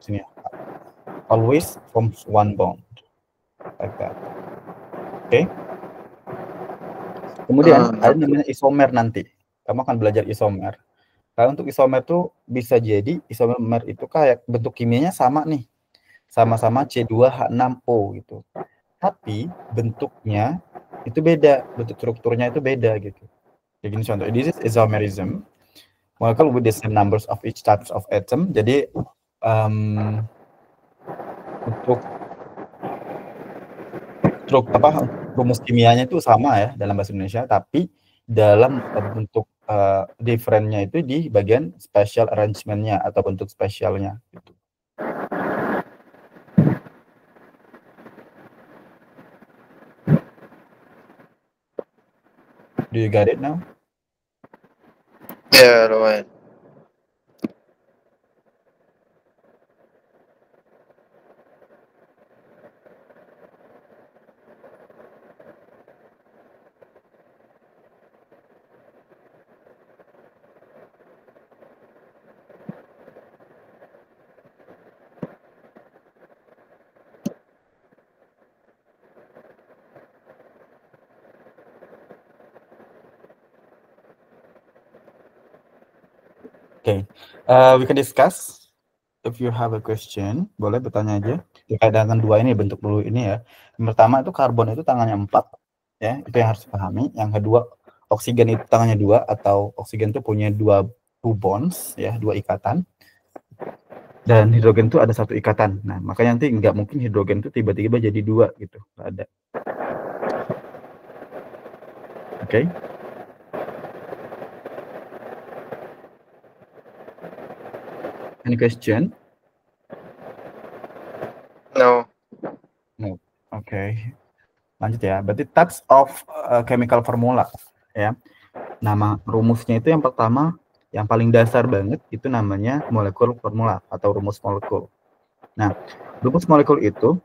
Sini ya. Always forms one bond. Like that. Oke. Kemudian ada namanya isomer nanti. Kamu akan belajar isomer. Kalau untuk isomer tuh bisa jadi isomer itu kayak bentuk kimianya sama nih. Sama-sama C2H6O gitu. Tapi bentuknya itu beda, bentuk strukturnya itu beda gitu. Kayak gini contoh. This is isomerism. Molecule with the same numbers of each types of atom. Jadi untuk rumus kimianya itu sama ya dalam bahasa Indonesia, tapi dalam bentuk different-nya itu di bagian special arrangement-nya atau bentuk spesialnya gitu. Do you get it now? Ya, lumayan. Okay, we can discuss. If you have a question, boleh bertanya aja. Terkait dengan dua ini, bentuk dulu ini ya. Yang pertama itu karbon itu tangannya 4, ya, itu yang harus dipahami. Yang kedua, oksigen itu tangannya 2, atau oksigen itu punya two bonds, ya, 2 ikatan. Dan hidrogen itu ada 1 ikatan. Nah, makanya nanti nggak mungkin hidrogen itu tiba-tiba jadi 2 gitu, nggak ada. Oke. Any question? No. No. Oke. Lanjut ya. Berarti types of chemical formula ya. Nama rumusnya itu yang pertama, yang paling dasar banget itu namanya molekul formula atau rumus molekul. Nah, rumus molekul itu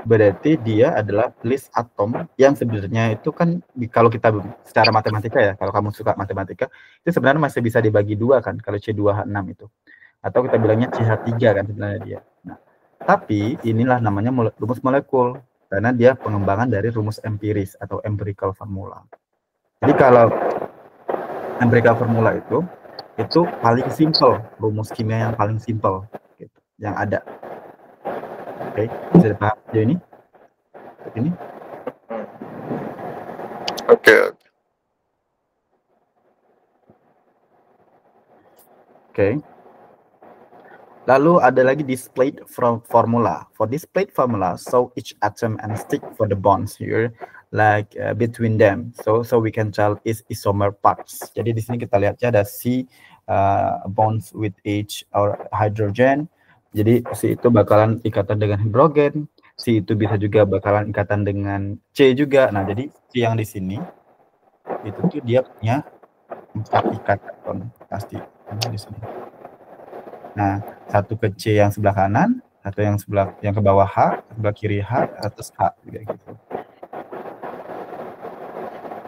berarti dia adalah list atom yang sebenarnya itu kan kalau kita secara matematika ya, kalau kamu suka matematika, itu sebenarnya masih bisa dibagi 2 kan kalau C2H6 itu. Atau kita bilangnya CH3 kan sebenarnya dia. Nah, tapi inilah namanya rumus molekul karena dia pengembangan dari rumus empiris atau empirical formula. Jadi kalau empirical formula itu paling simple, rumus kimia yang paling simple gitu, yang ada. Oke, bisa dipaham sejauh ini? Ini? Oke. Oke. Lalu ada lagi displayed formula. For displayed formula, so each atom and stick for the bonds here, like between them. So we can tell is isomer parts. Jadi di sini kita lihatnya ada C bonds with H or hydrogen. Jadi C itu bakalan ikatan dengan hidrogen. C itu bisa juga bakalan ikatan dengan C juga. Nah, jadi C yang di sini itu tuh dia punya 4 ikatan pasti di sini. Nah, satu ke C yang sebelah kanan, satu yang ke bawah H, sebelah kiri H, atas H, kayak gitu.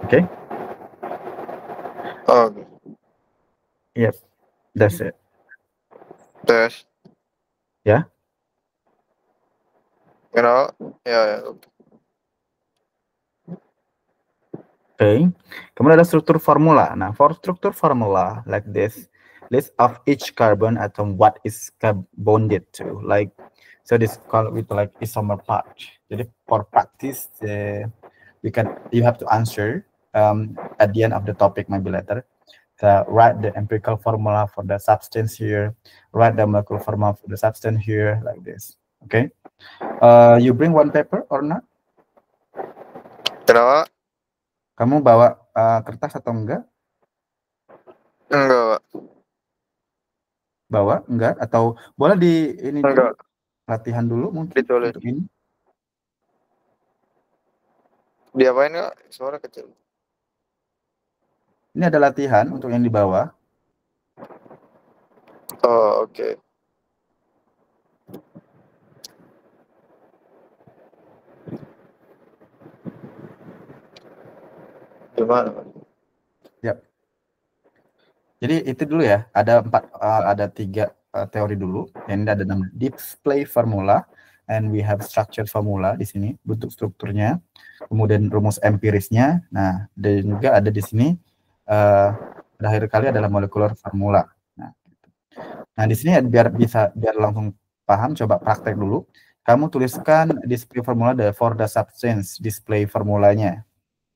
Oke? Okay. Yep, that's it. Tes. Ya? Kenapa? Ya. Okay. Kemudian ada struktur formula. Nah, for struktur formula like this, list of each carbon atom what is bonded to. Like, so this called with like isomer part. Jadi for practice, you have to answer at the end of the topic maybe later. Write the empirical formula for the substance here. Write the molecular formula for the substance here, like this. Okay. You bring one paper or not? Kenapa? Kamu bawa kertas atau enggak? Enggak, Pak. Bawa enggak? Atau boleh di ini Enggak. dulu, latihan dulu mungkin Ditulis. untuk ini. Diapain, Kak? Suara kecil. Ini ada latihan untuk yang di bawah. Oh, oke. Gimana, Pak? Yap. Jadi itu dulu ya. Ada 3 teori dulu. Ini ada nama display formula, and we have structured formula di sini, bentuk strukturnya, kemudian rumus empirisnya. Nah, dan juga ada di sini terakhir kali adalah molecular formula. Nah, di sini biar langsung paham, coba praktek dulu. Kamu tuliskan display formula for the substance, display formulanya,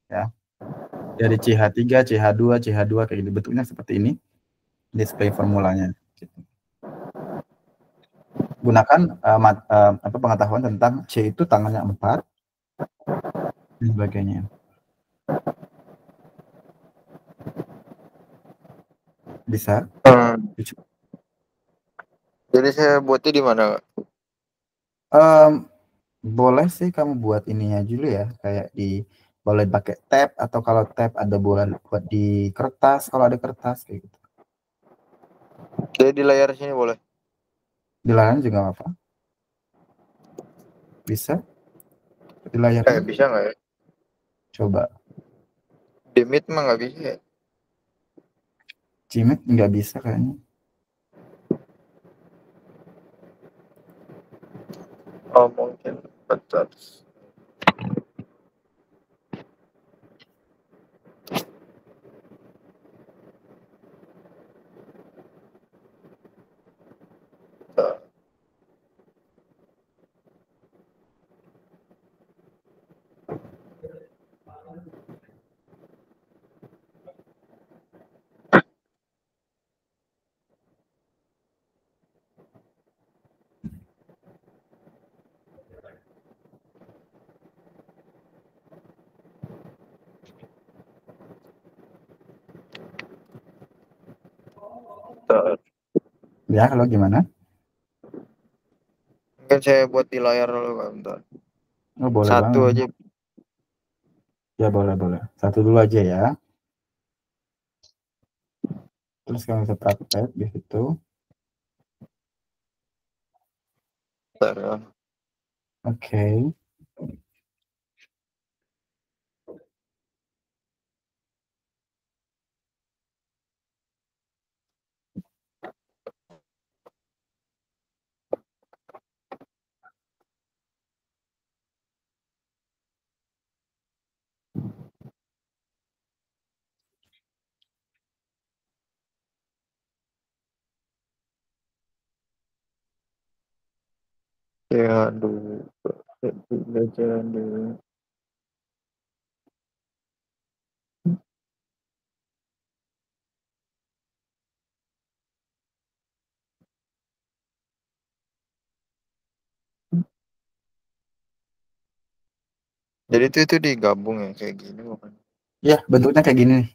ya. Dari CH3, CH2, CH2 kayak gitu, bentuknya seperti ini, display formulanya. Gitu. Gunakan pengetahuan tentang C itu tangannya 4 dan sebagainya. Bisa? Jadi saya buatnya di mana? Boleh sih kamu buat ininya dulu ya, kayak boleh pakai tab, atau kalau tab ada buat di kertas, kalau ada kertas kayak gitu. Jadi di layar sini boleh? Di layar juga apa? Bisa? Di layar Bisa nggak ya? coba. Di Meet mah nggak bisa ya? Cimet nggak bisa kayaknya. Oh mungkin betul. Ya, kalau gimana? Mungkin saya buat di layar dulu Kak, bentar. Oh, boleh Satu banget. aja. Ya, boleh. Satu dulu aja ya. Terus kamu bisa praktek di situ. Bentar ya. Oke. Ya aduh. Belajar dulu. Jadi itu digabung ya kayak gini bukan? Ya, bentuknya kayak gini nih.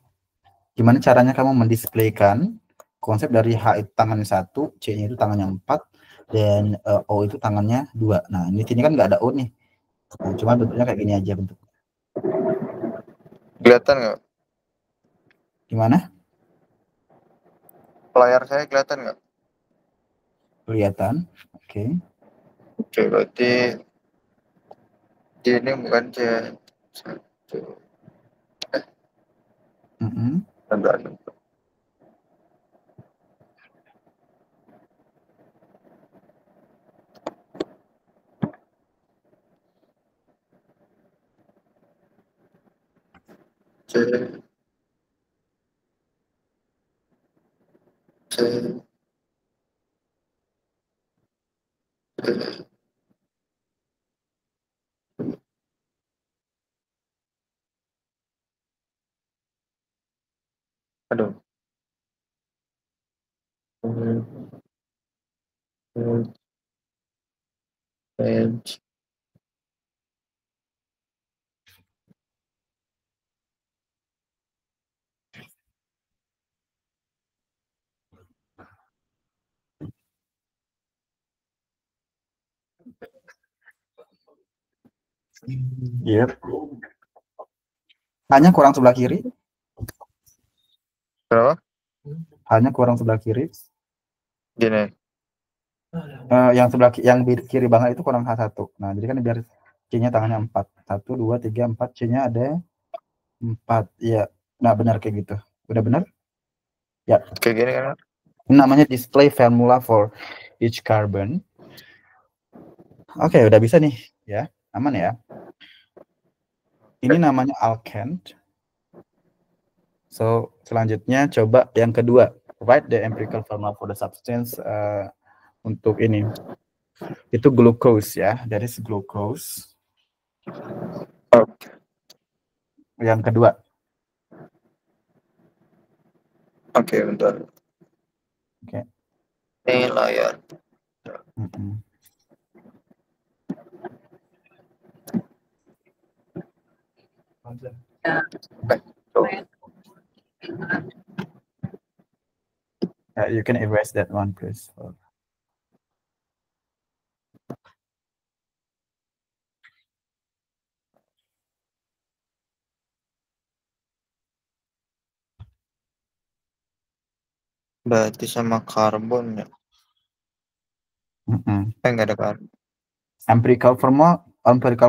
Gimana caranya kamu mendisplaykan konsep dari H itu tangannya 1, C-nya itu tangannya 4, dan O itu tangannya 2. Nah, ini sini kan nggak ada O nih. Nah, cuma bentuknya kayak gini aja bentuknya. Kelihatan nggak? Gimana? Layar saya kelihatan nggak? Kelihatan. Oke. Oke, berarti ini bukan C. Satu. Ada. C. C. C. Aduh. Bench. Yep. Hanya kurang sebelah kiri. Berapa? Hanya kurang sebelah kiri. Gini. Yang kiri banget itu kurang H1. Nah, jadi kan biar C-nya tangannya 4. 1, 2, 3, 4. C-nya ada 4. Ya. Nah, benar kayak gitu. Udah benar? Ya. Kayak gini kan? Ini namanya display formula for each carbon. Oke, udah bisa nih ya. Aman ya. Ini namanya alkane. So, selanjutnya coba yang kedua. Write the empirical formula for the substance untuk ini. Itu glucose ya. Dari glucose. Yang kedua. Oke, bentar. Oke. Ini layar. You can erase that one, please. Berarti sama karbon ya? Nggak ada karbon. Empirical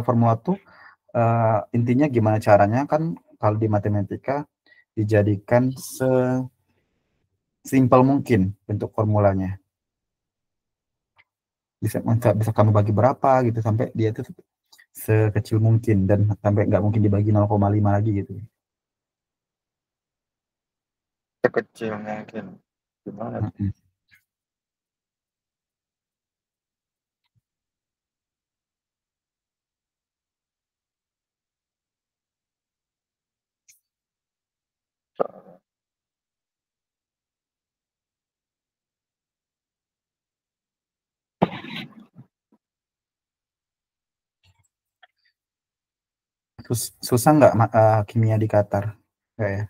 formula tuh intinya gimana caranya kan kalau di matematika dijadikan sesimpel mungkin bentuk formulanya. Bisa kamu bagi berapa gitu sampai dia tuh sekecil mungkin dan sampai nggak mungkin dibagi 0,5 lagi gitu. Sekecil mungkin. Gimana? Susah nggak kimia di Qatar? Nggak ya?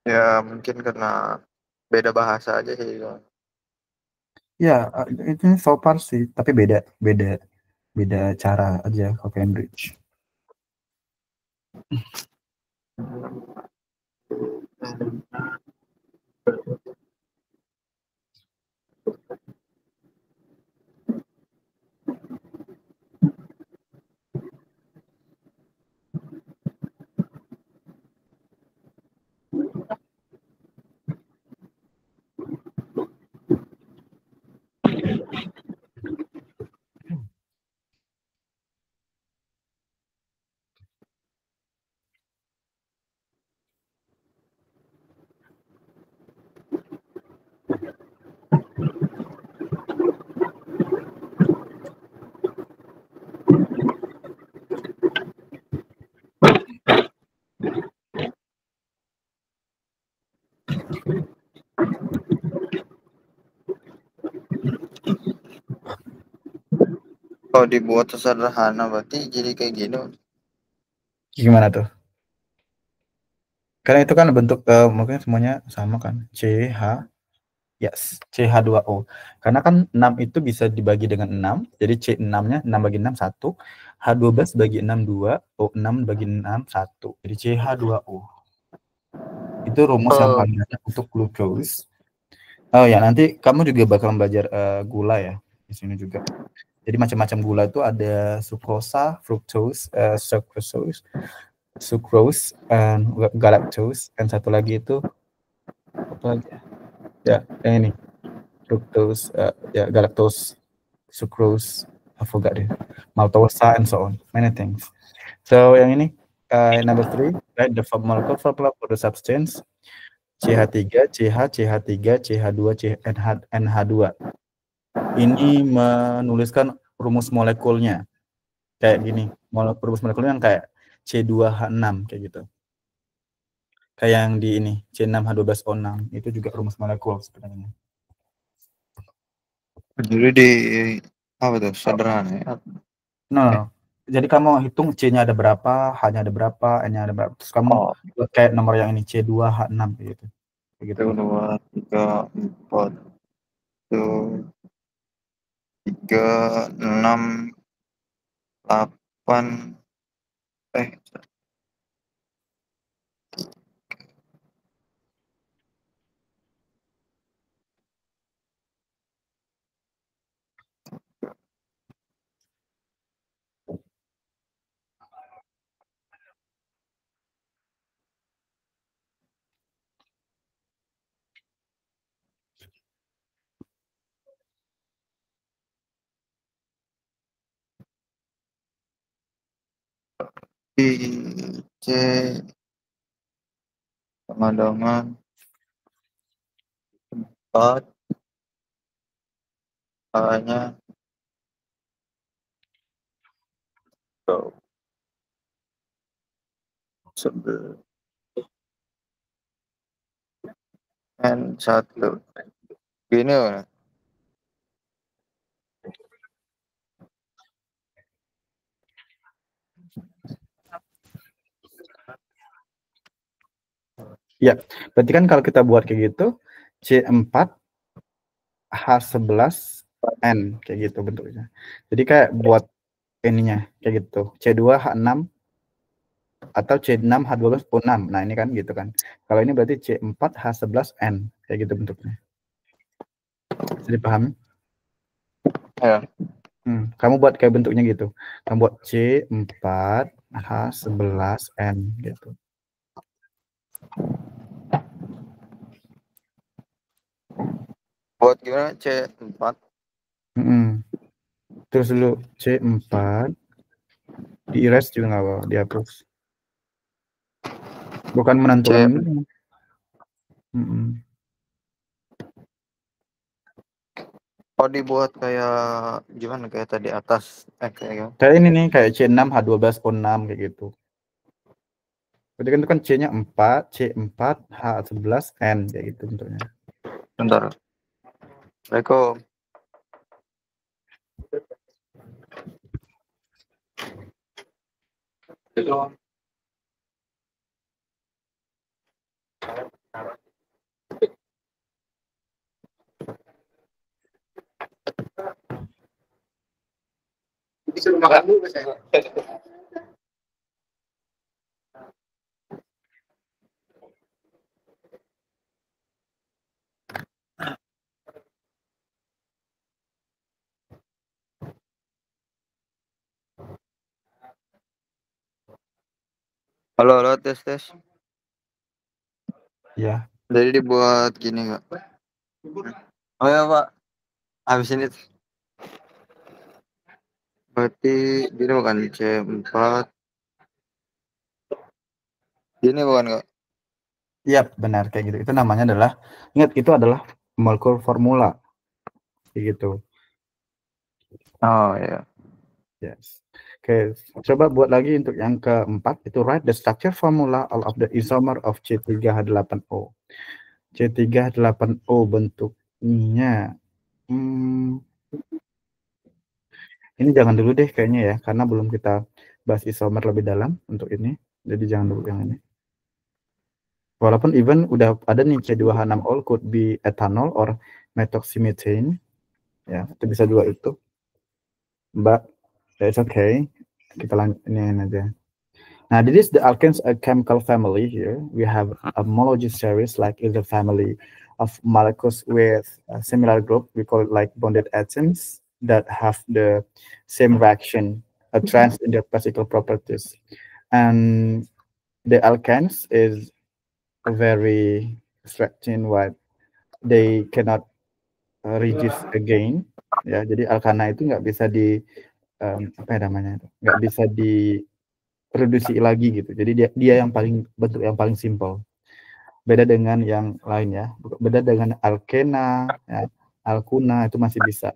Ya mungkin karena beda bahasa aja sih. Ya, itu so far sih, tapi beda beda beda cara aja ke Cambridge. Kalau dibuat sederhana berarti jadi kayak gini. Gimana tuh? Karena itu kan bentuk mungkin semuanya sama kan. CH, yes, CH2O. Karena kan 6 itu bisa dibagi dengan 6. Jadi C6-nya 6 bagi 6, 1. H12 bagi 6, 2. O6 bagi 6, 1. Jadi CH2O. Itu rumus yang paling banyak untuk glucose. Oh ya, nanti kamu juga bakal belajar gula ya di sini juga. Jadi macam-macam gula itu ada sucrosa, fructose, sucrose, and galactose, dan satu lagi itu apa lagi ya? Ya, yang ini fructose, ya galactose, sucrose, I forgot deh, maltosa, and so on, many things. So yang ini number 3, write the molecular formula for the substance CH3, CH, CH3, CH2, NH2. Ini menuliskan rumus molekulnya kayak gini, rumus molekulnya yang kayak C2H6 kayak gitu. Kayak yang di ini C6H12O6 itu juga rumus molekul sebenarnya. Jadi di apa tuh sederhana ya? No. Jadi kamu hitung C-nya ada berapa, H-nya ada berapa, N-nya ada berapa. Terus kamu buat kayak nomor yang ini C2H6 gitu. Begitu. 1, 2, 3, 4, 3, 6, 8, C sama dengan 4 A-nya 11 N1 gini ya. Ya, berarti kan kalau kita buat kayak gitu, C4 H11 N kayak gitu bentuknya. Jadi kayak buat ininya kayak gitu. C2 H6 atau C6 H12 O6. Nah, ini kan gitu kan. Kalau ini berarti C4 H11 N kayak gitu bentuknya. Bisa dipahami? Ya. Kamu buat kayak bentuknya gitu. Kamu buat C4 H11 N gitu. Buat gimana C4? Terus dulu C4 di erase juga nggak apa, dihapus. Bukan menentukan C. ini. Oh, dibuat kayak gimana, kayak tadi atas kayak gimana? Kayak ini nih, kayak C6 H12 O6 kayak gitu. Berarti kan itu kan C-nya 4, C4 H11 N kayak gitu bentuknya. Bentar. Assalamualaikum. Disuruh makan dulu saya. Halo, halo, tes, tes. Ya. Jadi dibuat gini nggak? Oh ya, Pak. Habis ini berarti gini bukan C4. Gini bukan nggak? Iya, benar kayak gitu. Itu namanya adalah, ingat itu adalah molecular formula. Kayak gitu. Oh ya. Yes. Oke, coba buat lagi untuk yang keempat, itu write the structure formula all of the isomer of C3H8O. C3H8O bentuknya. Ini jangan dulu deh kayaknya ya, karena belum kita bahas isomer lebih dalam untuk ini. Jadi jangan dulu yang ini. Walaupun even udah ada nih C2H6O could be ethanol or methoxymethane. Ya, itu bisa juga itu. But it's okay. Kita lanjutin aja. Now, this is the alkanes chemical family here. We have a homology series like is a family of molecules with a similar group. We call it like bonded atoms that have the same reaction, a trans in their physical properties. And the alkanes is very stretching what they cannot reduce again. Ya, jadi alkana itu nggak bisa di apa ya namanya, nggak bisa di produksi lagi gitu. Jadi dia yang paling bentuk yang paling simpel. Beda dengan yang lain ya. Beda dengan alkena, ya, alkuna itu masih bisa.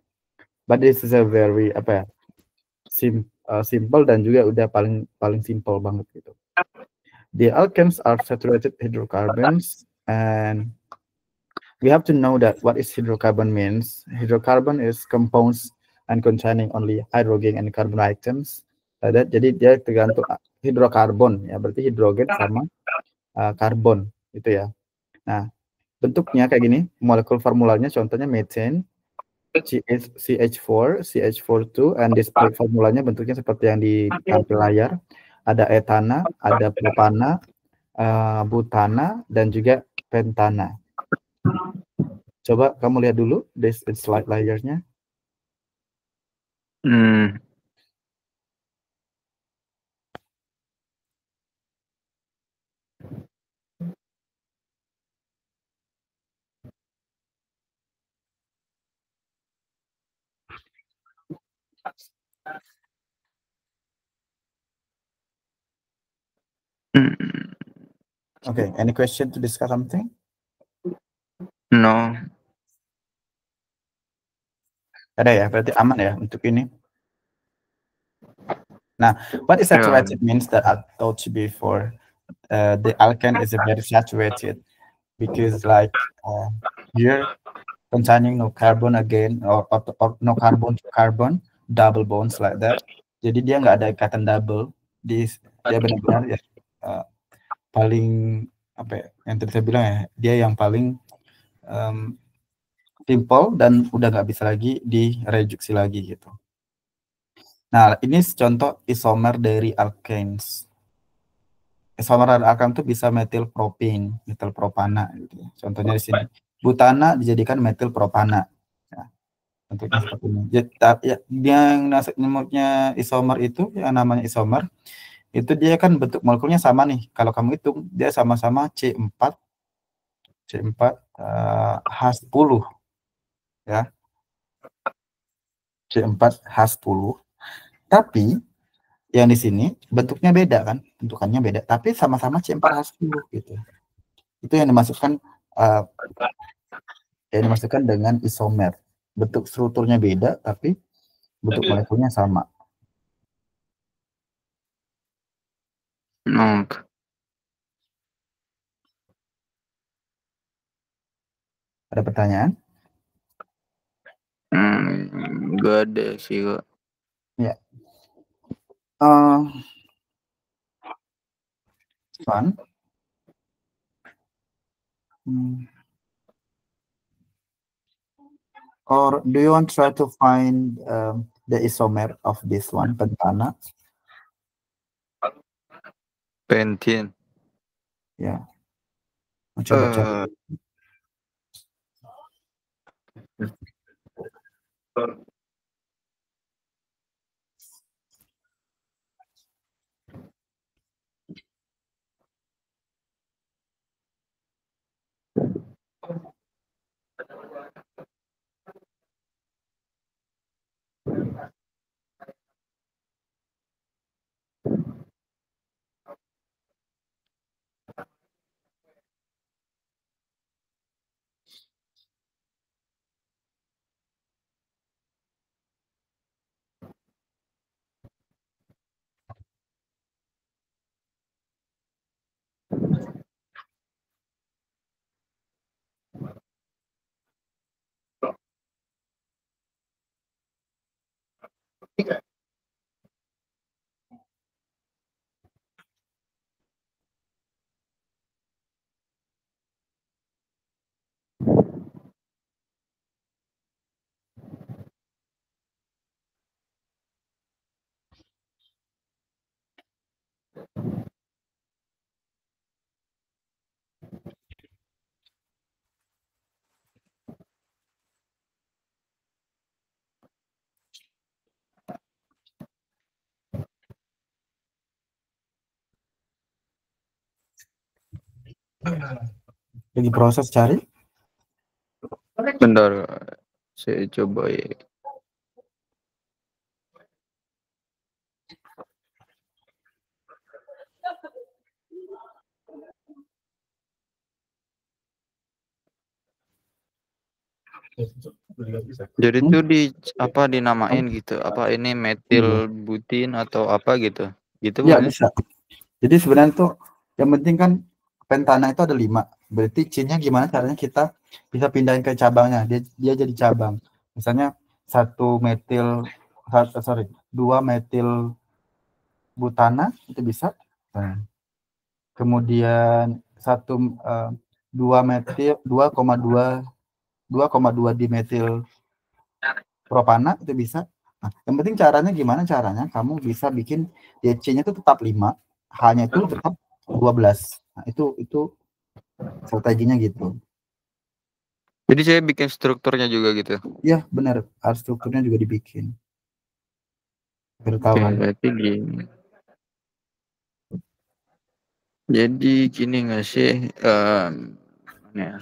But this is a very apa ya? Simple dan juga udah paling simple banget gitu. The alkanes are saturated hydrocarbons and we have to know that what is hydrocarbon means. Hydrocarbon is compounds and containing only hydrogen and carbon atoms. Jadi dia tergantung hidrokarbon ya, berarti hidrogen sama karbon itu ya. Nah, bentuknya kayak gini, molekul formulanya contohnya methane, CH4, CH42, and display formulanya bentuknya seperti yang di tampil layar. Ada etana, ada propana, butana, dan juga pentana. Coba kamu lihat dulu this slide layarnya. Okay, any question to discuss something? No. Ada ya, berarti aman ya untuk ini. Nah, what is saturated means that I told you before. The alkane is very saturated because like here containing no carbon again or no carbon to carbon double bonds like that. Jadi dia nggak ada ikatan double. Dia benar-benar ya paling apa ya, yang tadi saya bilang ya, dia yang paling simple dan udah nggak bisa lagi direduksi lagi gitu. Nah, ini contoh isomer dari alkanes. Isomer dari alkane itu bisa metil propin, metil propana gitu ya. Contohnya di sini. Butana dijadikan metil propana. Ya, bentuknya seperti ini. Ya, yang namanya isomer itu, yang namanya isomer, itu dia kan bentuk molekulnya sama nih. Kalau kamu hitung, dia sama-sama C4 H10 ya. C4H10. Tapi yang di sini bentuknya beda kan, bentukannya beda, tapi sama-sama C4H10 gitu. Itu yang dimaksudkan dengan isomer. Bentuk strukturnya beda, tapi bentuk molekulnya sama. No. Ada pertanyaan? Gak ada sih kok. Ya. Fun. Or do you want to try to find the isomer of this one, pentana? Pentin. Ya. Coba cari. Lagi proses cari. Bentar, saya coba ya. Jadi itu dinamain gitu? Apa ini metil butin atau apa gitu? Gitu Ya bukan? bisa. Jadi sebenarnya tuh yang penting kan pentana itu ada 5. Berarti C-nya gimana caranya kita bisa pindahin ke cabangnya. Dia jadi cabang. Misalnya 2 metil butana itu bisa. Nah, kemudian 2,2 dimetil propana itu bisa. Nah, yang penting caranya gimana caranya kamu bisa bikin DC-nya itu tetap 5, H-nya itu tetap 12. Nah, itu strateginya gitu. Jadi saya bikin strukturnya juga gitu. Ya, benar. Harus strukturnya juga dibikin. Biar tahu kan. Berarti gini. Jadi gini nggak sih? Ya.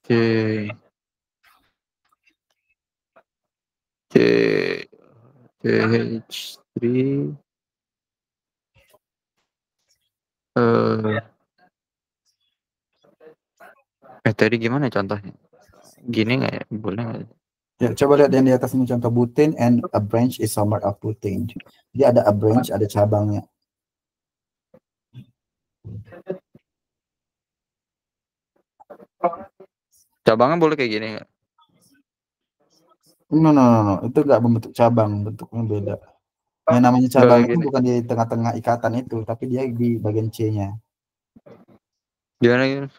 CH3 Eh, tadi gimana contohnya? Gini nggak ya? Boleh nggak? Ya, coba lihat yang di atas ini contoh butane and a branch isomer of butane. Jadi ada a branch, ada cabangnya. Cabangnya boleh kayak gini nggak? No. Itu nggak membentuk cabang, bentuknya beda. Yang namanya Nggak cabang kayak itu gini. bukan di tengah-tengah ikatan itu, tapi dia di bagian C-nya. Gimana gitu?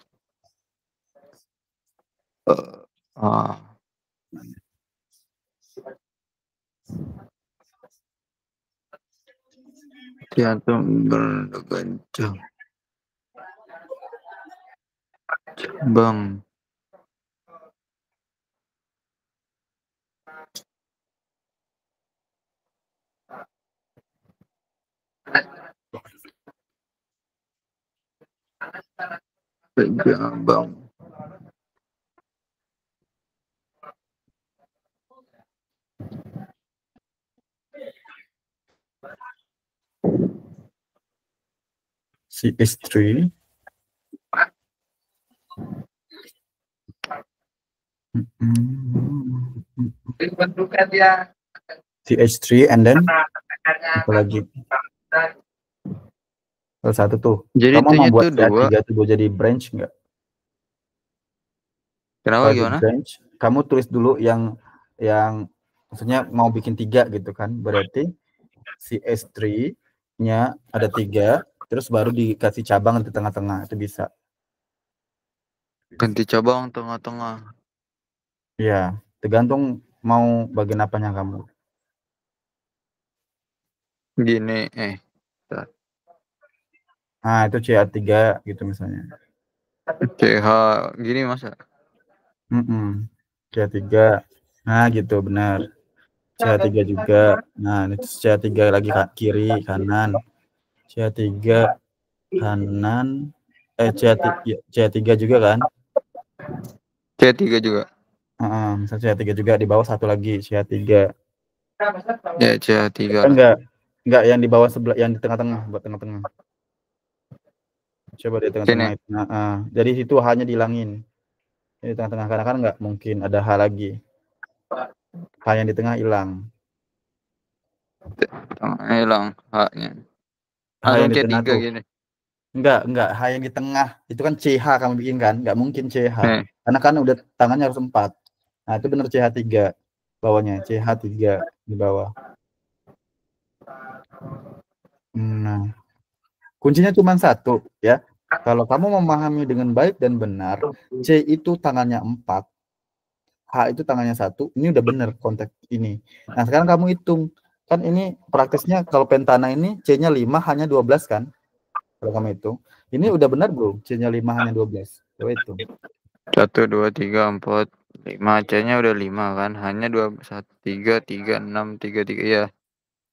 Ah, jantung berdegup cabang. Cabang. CH3. Bentuknya dia. CH3 and then apa lagi? Satu tuh. Jadi Kamu mau itunya buat tuh dua. CH3 tuh jadi branch nggak? Kenapa Kalau di gimana? branch, kamu tulis dulu yang maksudnya mau bikin 3 gitu kan. Berarti CH3-nya ada 3, terus baru dikasih cabang di tengah-tengah, itu bisa. Ganti cabang tengah-tengah. Ya, tergantung mau bagian apanya kamu. Gini, Nah, itu CH3 gitu misalnya. CH gini masa? CH3. Nah, gitu benar. CH3 juga. Nah, itu CH3 lagi kiri, kanan. CH3 kanan. CH3 juga kan? C3 juga. Misalnya CH3 juga di bawah satu lagi CH3. Ya, CH3 lah. Enggak yang di bawah sebelah, yang di tengah-tengah, buat tengah-tengah. Coba di tengah-tengah Sini. itu. Jadi itu hanya dihilangin. Di tengah-tengah karena kan enggak mungkin ada H lagi. H yang di tengah hilang. Hilang H-nya. H yang Langsung di tengah C3 tuh. gini. Enggak, H yang di tengah. Itu kan CH kamu bikin kan? Enggak mungkin CH. Nih, Karena kan udah tangannya harus 4. Nah, itu benar CH3 bawahnya, CH3 di bawah. Nah, kuncinya cuma satu ya. Kalau kamu memahami dengan baik dan benar, C itu tangannya 4, H itu tangannya 1, ini udah benar konteks ini. Nah, sekarang kamu hitung. Kan ini praktisnya kalau pentana ini C-nya 5, hanya 12 kan? Kalau kamu hitung. Ini udah benar belum? C-nya 5 hanya 12. Coba hitung. 1, 2, 3, 4, 5. C-nya udah 5 kan. Hanya 2, 1, 3, 3, 6, 3, 3. Ya.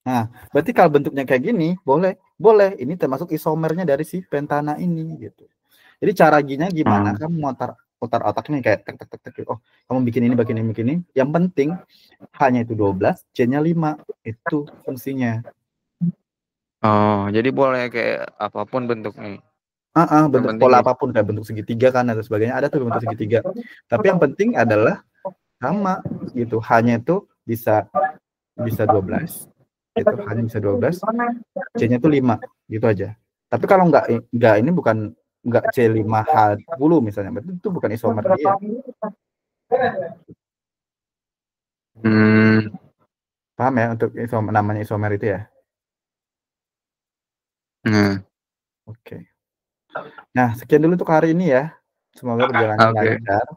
Nah, berarti kalau bentuknya kayak gini, boleh. Ini termasuk isomernya dari si pentana ini gitu. Jadi cara gimana kamu mutar otak nih kayak tek tek tek tek. Oh, kamu bikin ini. Yang penting hanya itu 12, C-nya 5. Itu fungsinya. Oh, jadi boleh kayak apapun bentuknya. Yang Bentuk penting pola gitu. apapun kayak bentuk segitiga kan atau sebagainya, ada tuh bentuk segitiga. Tapi yang penting adalah sama gitu. Hanya itu bisa 12. Itu hanya bisa 12. C-nya itu 5 gitu aja. Tapi kalau enggak ini bukan enggak C5H10 misalnya, berarti itu bukan isomer dia. Paham ya untuk namanya isomer itu ya? Oke. Nah, sekian dulu untuk hari ini ya. Semoga berjalan Oke. lancar.